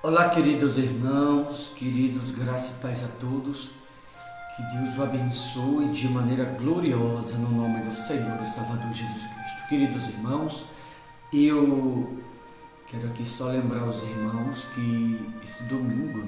Olá, queridos irmãos, queridos, graça e paz a todos. Que Deus o abençoe de maneira gloriosa no nome do Senhor e Salvador Jesus Cristo. Queridos irmãos, eu quero aqui só lembrar os irmãos que esse domingo,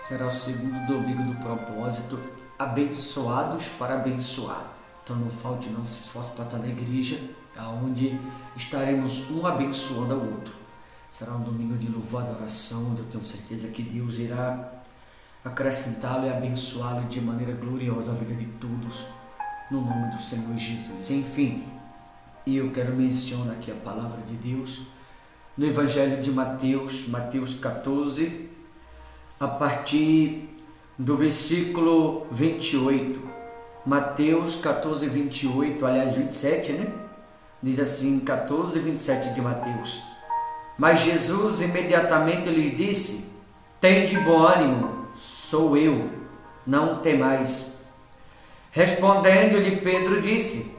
será o segundo domingo do propósito Abençoados para Abençoar. Então não falte, não se esforce para estar na igreja, onde estaremos um abençoando ao outro. Será um domingo de louvor e adoração, onde eu tenho certeza que Deus irá acrescentá-lo e abençoá-lo de maneira gloriosa a vida de todos, no nome do Senhor Jesus. Enfim, eu quero mencionar aqui a palavra de Deus no Evangelho de Mateus, Mateus 14, a partir do versículo 28. Mateus 14, 28, aliás 27, Diz assim, 14, 27 de Mateus. Mas Jesus imediatamente lhes disse: tende bom ânimo, sou eu, não temais. Respondendo-lhe Pedro disse: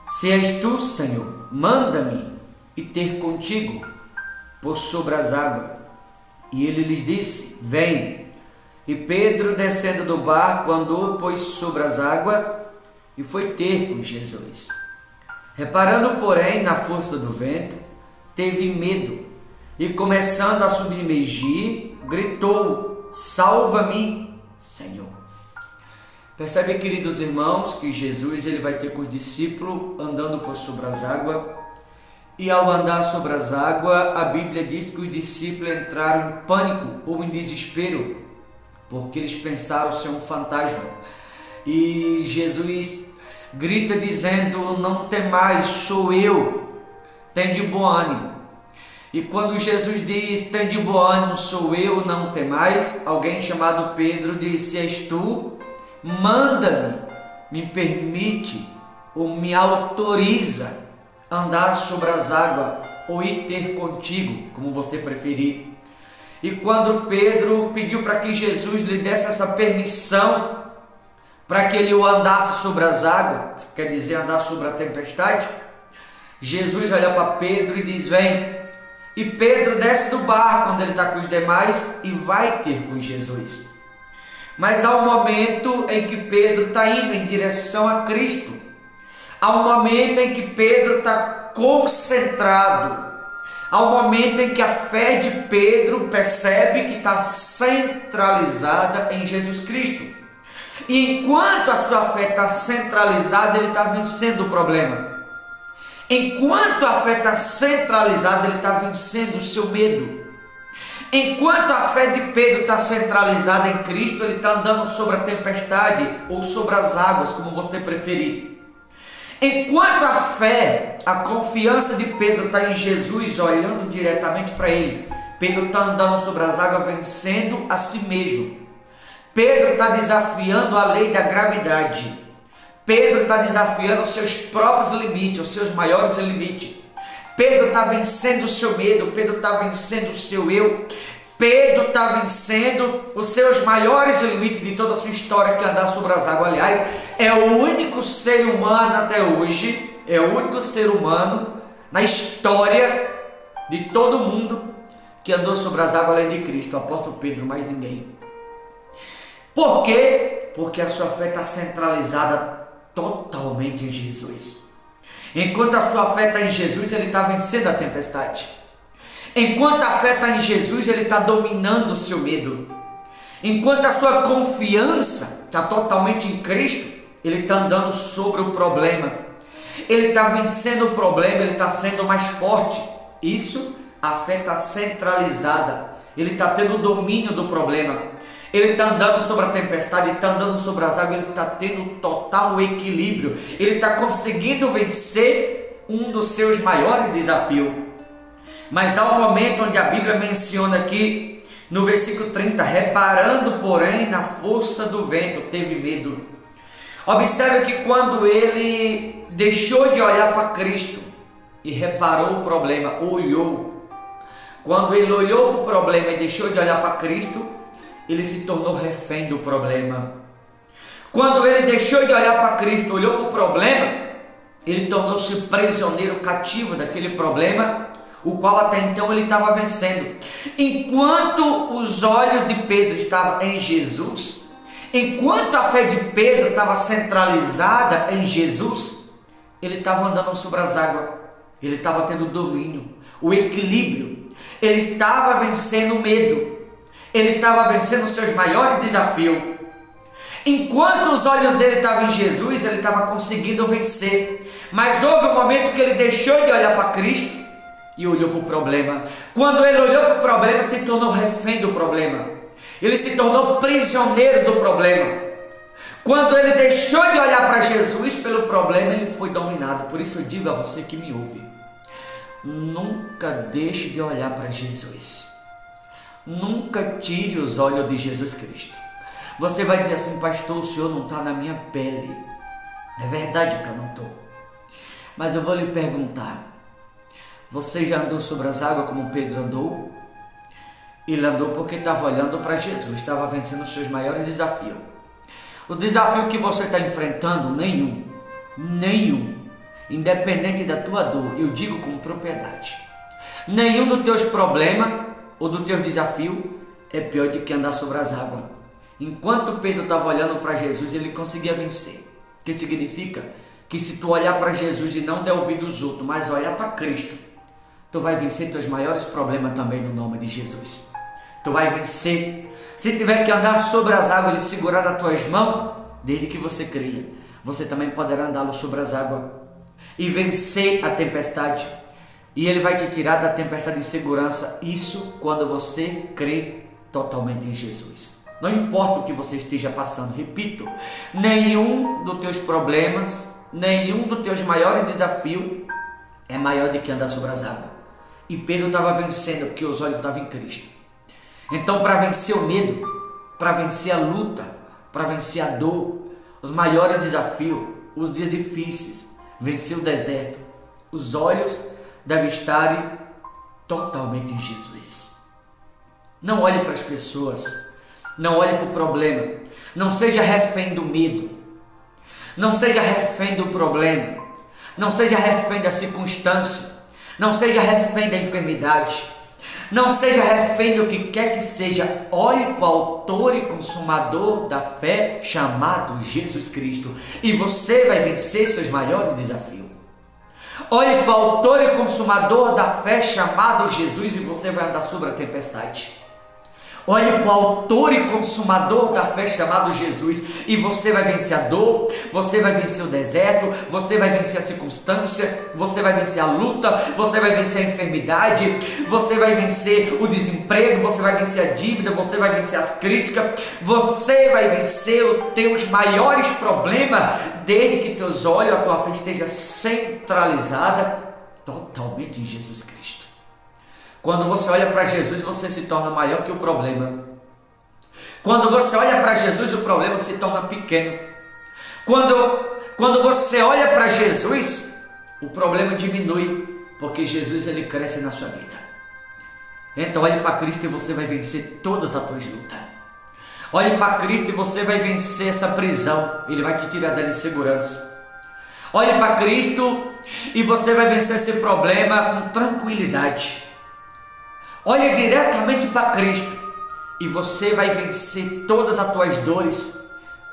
se és tu, Senhor, manda-me ir ter contigo por sobre as águas. E ele lhes disse: vem. E Pedro, descendo do barco, andou, pois, sobre as águas e foi ter com Jesus. Reparando, porém, na força do vento, teve medo e, começando a submergir, gritou: salva-me, Senhor. Percebe, queridos irmãos, que Jesus ele vai ter com os discípulos andando por sobre as águas. E ao andar sobre as águas, a Bíblia diz que os discípulos entraram em pânico ou em desespero, porque eles pensaram ser um fantasma. E Jesus grita dizendo: não temais, sou eu, tende bom ânimo. E quando Jesus diz: tende bom ânimo, sou eu, não temais, alguém chamado Pedro disse: és tu, manda-me, me permite ou me autoriza andar sobre as águas ou ir ter contigo, como você preferir. E quando Pedro pediu para que Jesus lhe desse essa permissão para que ele o andasse sobre as águas, quer dizer, andar sobre a tempestade, Jesus olha para Pedro e diz: vem. E Pedro desce do barco onde ele está com os demais e vai ter com Jesus. Mas há um momento em que Pedro está indo em direção a Cristo. Há um momento em que Pedro está concentrado. Há um momento em que a fé de Pedro percebe que está centralizada em Jesus Cristo. E enquanto a sua fé está centralizada, ele está vencendo o problema. Enquanto a fé está centralizada, ele está vencendo o seu medo. Enquanto a fé de Pedro está centralizada em Cristo, ele está andando sobre a tempestade ou sobre as águas, como você preferir. Enquanto a fé, a confiança de Pedro está em Jesus, olhando diretamente para ele, Pedro está andando sobre as águas, vencendo a si mesmo. Pedro está desafiando a lei da gravidade. Pedro está desafiando os seus próprios limites, os seus maiores limites. Pedro está vencendo o seu medo, Pedro está vencendo o seu eu. Pedro está vencendo os seus maiores limites de toda a sua história, que é andar sobre as águas. Aliás, é o único ser humano até hoje, é o único ser humano na história de todo mundo que andou sobre as águas além de Cristo, o apóstolo Pedro, mais ninguém. Por quê? Porque a sua fé está centralizada totalmente em Jesus. Enquanto a sua fé está em Jesus, ele está vencendo a tempestade. Enquanto a fé está em Jesus, ele está dominando o seu medo. Enquanto a sua confiança está totalmente em Cristo, ele está andando sobre o problema. Ele está vencendo o problema, ele está sendo mais forte. Isso, a fé está centralizada. Ele está tendo o domínio do problema. Ele está andando sobre a tempestade, ele está andando sobre as águas, ele está tendo total equilíbrio. Ele está conseguindo vencer um dos seus maiores desafios. Mas há um momento onde a Bíblia menciona aqui, no versículo 30, reparando, porém, na força do vento, teve medo. Observe que quando ele deixou de olhar para Cristo e reparou o problema, olhou. Quando ele olhou para o problema e deixou de olhar para Cristo, ele se tornou refém do problema. Quando ele deixou de olhar para Cristo, olhou para o problema, ele tornou-se prisioneiro, cativo daquele problema, o qual até então ele estava vencendo. Enquanto os olhos de Pedro estavam em Jesus, enquanto a fé de Pedro estava centralizada em Jesus, ele estava andando sobre as águas, ele estava tendo domínio, o equilíbrio, ele estava vencendo o medo, ele estava vencendo os seus maiores desafios. Enquanto os olhos dele estavam em Jesus, ele estava conseguindo vencer. Mas houve um momento que ele deixou de olhar para Cristo e olhou para o problema. Quando ele olhou para o problema, se tornou refém do problema. Ele se tornou prisioneiro do problema. Quando ele deixou de olhar para Jesus pelo problema, ele foi dominado. Por isso eu digo a você que me ouve: nunca deixe de olhar para Jesus. Nunca tire os olhos de Jesus Cristo. Você vai dizer assim: pastor, o senhor não está na minha pele. É verdade que eu não estou. Mas eu vou lhe perguntar: você já andou sobre as águas como Pedro andou? Ele andou porque estava olhando para Jesus, estava vencendo os seus maiores desafios. O desafio que você está enfrentando, nenhum, independente da tua dor, eu digo com propriedade, nenhum dos teus problemas ou dos teus desafios é pior do que andar sobre as águas. Enquanto Pedro estava olhando para Jesus, ele conseguia vencer. O que significa? Que se tu olhar para Jesus e não der ouvido aos outros, mas olhar para Cristo, tu vai vencer teus maiores problemas também no nome de Jesus. Tu vai vencer. Se tiver que andar sobre as águas, ele segurar nas tuas mãos, desde que você creia, você também poderá andar sobre as águas e vencer a tempestade. E ele vai te tirar da tempestade de segurança. Isso quando você crê totalmente em Jesus. Não importa o que você esteja passando, repito, nenhum dos teus problemas, nenhum dos teus maiores desafios é maior do que andar sobre as águas. E Pedro estava vencendo porque os olhos estavam em Cristo. Então, para vencer o medo, para vencer a luta, para vencer a dor, os maiores desafios, os dias difíceis, vencer o deserto, os olhos devem estar totalmente em Jesus. Não olhe para as pessoas, não olhe para o problema, não seja refém do medo, não seja refém do problema, não seja refém da circunstância, não seja refém da enfermidade, não seja refém do que quer que seja. Olhe para o autor e consumador da fé, chamado Jesus Cristo, e você vai vencer seus maiores desafios. Olhe para o autor e consumador da fé, chamado Jesus, e você vai andar sobre a tempestade. Olhe para o autor e consumador da fé, chamado Jesus, e você vai vencer a dor, você vai vencer o deserto, você vai vencer a circunstância, você vai vencer a luta, você vai vencer a enfermidade, você vai vencer o desemprego, você vai vencer a dívida, você vai vencer as críticas, você vai vencer os teus maiores problemas, desde que teus olhos, a tua fé esteja centralizada totalmente em Jesus Cristo. Quando você olha para Jesus, você se torna maior que o problema. Quando você olha para Jesus, o problema se torna pequeno. Quando você olha para Jesus, o problema diminui, porque Jesus ele cresce na sua vida. Então olhe para Cristo e você vai vencer todas as tuas lutas. Olhe para Cristo e você vai vencer essa prisão. Ele vai te tirar da insegurança. Olhe para Cristo e você vai vencer esse problema com tranquilidade. Olhe diretamente para Cristo e você vai vencer todas as tuas dores,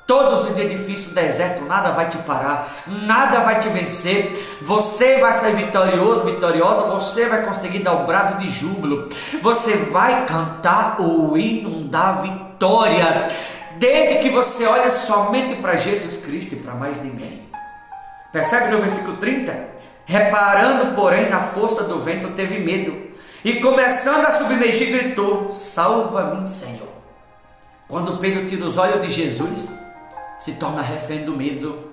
todos os dias difíceis, deserto, nada vai te parar, nada vai te vencer. Você vai ser vitorioso, vitoriosa, você vai conseguir dar o brado de júbilo, você vai cantar o hino da vitória, desde que você olha somente para Jesus Cristo e para mais ninguém. Percebe no versículo 30? Reparando, porém, na força do vento, teve medo. E começando a submergir, gritou: salva-me, Senhor. Quando Pedro tira os olhos de Jesus, se torna refém do medo.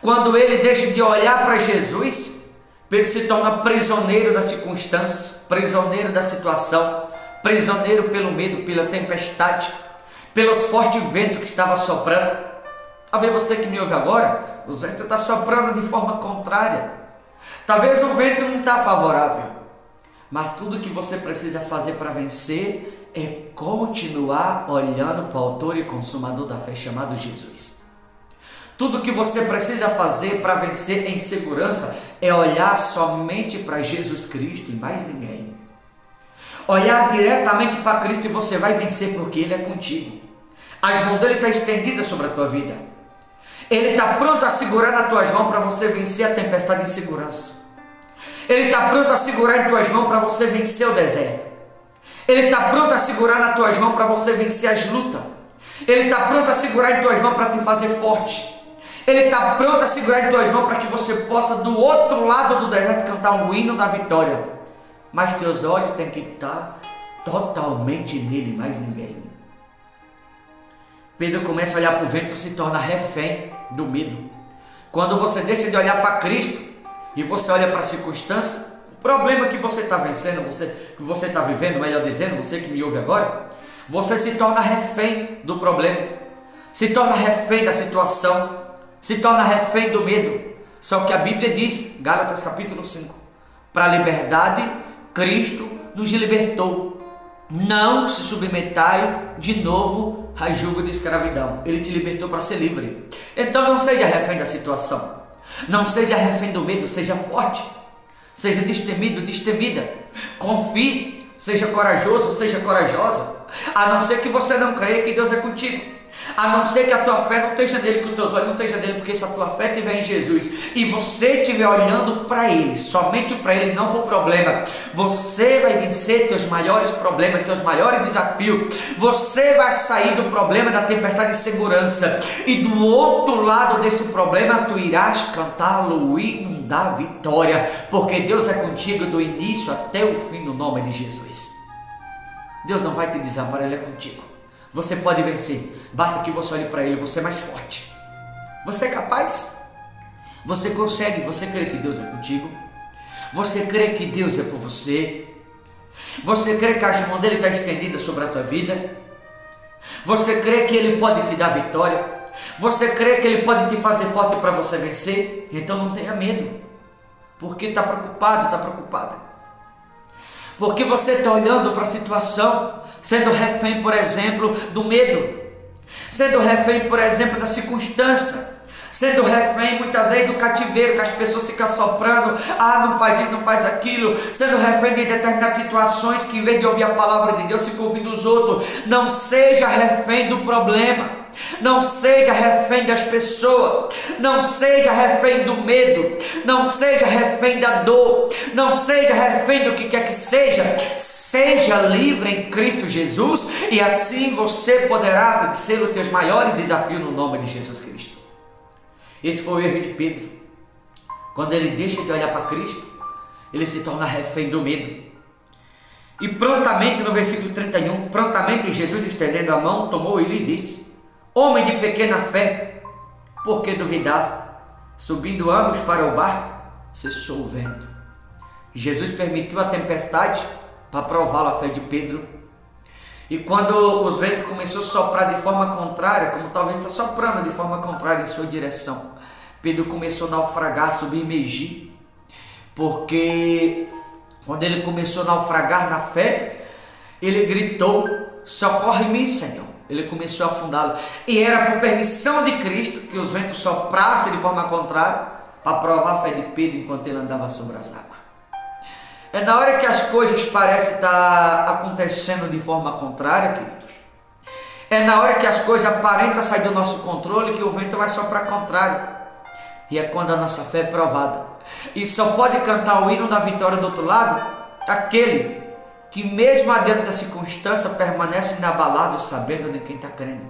Quando ele deixa de olhar para Jesus, Pedro se torna prisioneiro da circunstância, prisioneiro da situação, prisioneiro pelo medo, pela tempestade, pelos fortes ventos que estavam soprando. Talvez você que me ouve agora, os ventos estão soprando de forma contrária. Talvez o vento não está favorável. Mas tudo que você precisa fazer para vencer é continuar olhando para o autor e consumador da fé, chamado Jesus. Tudo que você precisa fazer para vencer em segurança é olhar somente para Jesus Cristo e mais ninguém. Olhar diretamente para Cristo e você vai vencer porque Ele é contigo. As mãos dele estão estendidas sobre a tua vida. Ele está pronto a segurar nas tuas mãos para você vencer a tempestade em segurança. Ele está pronto a segurar em tuas mãos para você vencer o deserto. Ele está pronto a segurar nas tuas mãos para você vencer as lutas. Ele está pronto a segurar em tuas mãos para te fazer forte. Ele está pronto a segurar em tuas mãos para que você possa do outro lado do deserto cantar um hino da vitória. Mas teus olhos têm que estar totalmente nele, mais ninguém. Pedro começa a olhar para o vento e se torna refém do medo. Quando você deixa de olhar para Cristo e você olha para a circunstância, o problema que você está vencendo, que você está vivendo, melhor dizendo, você que me ouve agora, você se torna refém do problema, se torna refém da situação, se torna refém do medo. Só que a Bíblia diz, Gálatas capítulo 5, para a liberdade Cristo nos libertou. Não se submetai de novo a julgo de escravidão. Ele te libertou para ser livre. Então não seja refém da situação. Não seja refém do medo, seja forte. Seja destemido, destemida. Confie, seja corajoso, seja corajosa. A não ser que você não creia que Deus é contigo. A não ser que a tua fé não esteja nele, que os teus olhos não estejam nele, porque se a tua fé estiver em Jesus e você estiver olhando para ele, somente para ele, não para o problema, você vai vencer teus maiores problemas, teus maiores desafios. Você vai sair do problema da tempestade de segurança e do outro lado desse problema tu irás cantar o hino da vitória, porque Deus é contigo do início até o fim, no nome de Jesus. Deus não vai te desamparar, Ele é contigo. Você pode vencer, basta que você olhe para Ele, você é mais forte. Você é capaz? Você consegue? Você crê que Deus é contigo? Você crê que Deus é por você? Você crê que a mão dele está estendida sobre a tua vida? Você crê que Ele pode te dar vitória? Você crê que Ele pode te fazer forte para você vencer? Então não tenha medo. Porque está preocupado, está preocupada. Porque você está olhando para a situação, sendo refém, por exemplo, do medo, sendo refém, por exemplo, da circunstância, sendo refém muitas vezes do cativeiro, que as pessoas ficam soprando, não faz isso, não faz aquilo, sendo refém de determinadas situações que em vez de ouvir a palavra de Deus, ficam ouvindo os outros. Não seja refém do problema. Não seja refém das pessoas, não seja refém do medo, não seja refém da dor, não seja refém do que quer que seja. Seja livre em Cristo Jesus e assim você poderá vencer os teus maiores desafios no nome de Jesus Cristo. Esse foi o erro de Pedro. Quando ele deixa de olhar para Cristo, ele se torna refém do medo. E prontamente, no versículo 31, prontamente Jesus, estendendo a mão, tomou e lhe disse: homem de pequena fé, por que duvidaste? Subindo ambos para o barco, cessou o vento. Jesus permitiu a tempestade para prová-lo a fé de Pedro. E quando os ventos começou a soprar de forma contrária, como talvez está soprando de forma contrária em sua direção, Pedro começou a naufragar, submergir. Porque quando ele começou a naufragar na fé, ele gritou: socorre-me, Senhor. Ele começou a afundá-lo. E era por permissão de Cristo que os ventos soprassem de forma contrária para provar a fé de Pedro enquanto ele andava sobre as águas. É na hora que as coisas parecem estar acontecendo de forma contrária, queridos. É na hora que as coisas aparentam sair do nosso controle que o vento vai soprar contrário. E é quando a nossa fé é provada. E só pode cantar o hino da vitória do outro lado aquele que mesmo adiante da circunstância permanece inabalável, sabendo em quem está crendo.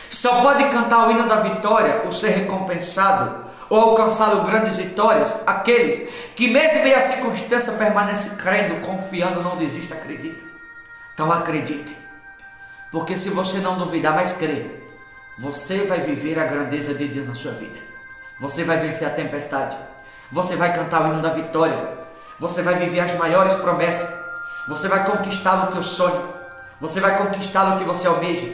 Só pode cantar o hino da vitória, ou ser recompensado, ou alcançar grandes vitórias, aqueles que mesmo em meio à circunstância permanecem crendo, confiando, não desista, acredita. Então acredite, porque se você não duvidar, mas crer, você vai viver a grandeza de Deus na sua vida. Você vai vencer a tempestade, você vai cantar o hino da vitória, você vai viver as maiores promessas. Você vai conquistar o teu sonho. Você vai conquistar o que você almeja.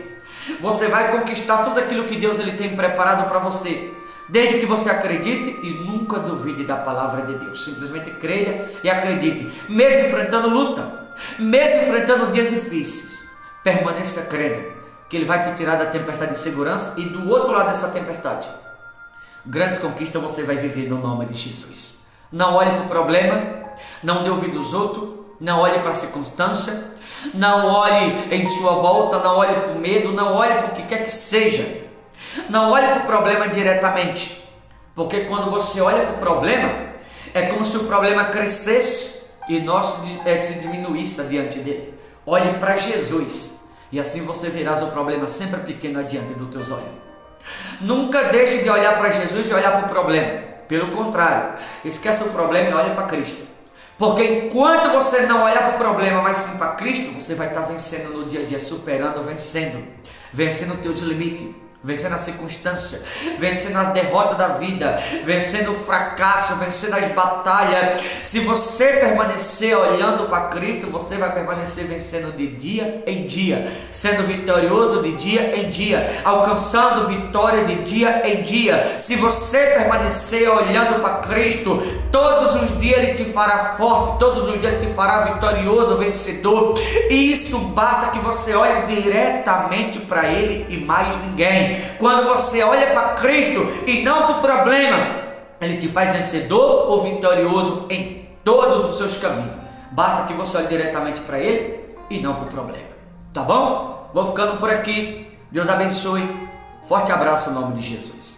Você vai conquistar tudo aquilo que Deus ele tem preparado para você. Desde que você acredite e nunca duvide da palavra de Deus. Simplesmente creia e acredite. Mesmo enfrentando luta, mesmo enfrentando dias difíceis, permaneça crendo que Ele vai te tirar da tempestade de segurança e do outro lado dessa tempestade, grandes conquistas você vai viver no nome de Jesus. Não olhe para o problema, não dê ouvido aos outros, não olhe para a circunstância, não olhe em sua volta, não olhe para o medo, não olhe para o que quer que seja. Não olhe para o problema diretamente, porque quando você olha para o problema, é como se o problema crescesse e nós se diminuísse diante dele. Olhe para Jesus e assim você verás o problema sempre pequeno adiante dos teus olhos. Nunca deixe de olhar para Jesus e olhar para o problema. Pelo contrário, esquece o problema e olha para Cristo. Porque enquanto você não olhar para o problema, mas sim para Cristo, você vai estar vencendo no dia a dia, superando, vencendo os teus limites, vencendo a circunstância, vencendo as derrotas da vida, vencendo o fracasso, vencendo as batalhas. Se você permanecer olhando para Cristo, você vai permanecer vencendo de dia em dia, sendo vitorioso de dia em dia, alcançando vitória de dia em dia. Se você permanecer olhando para Cristo, todos os dias Ele te fará forte, todos os dias Ele te fará vitorioso, vencedor. E isso basta que você olhe diretamente para Ele e mais ninguém. Quando você olha para Cristo e não para o problema, Ele te faz vencedor ou vitorioso em todos os seus caminhos. Basta que você olhe diretamente para Ele e não para o problema. Tá bom? Vou ficando por aqui. Deus abençoe. Forte abraço em nome de Jesus.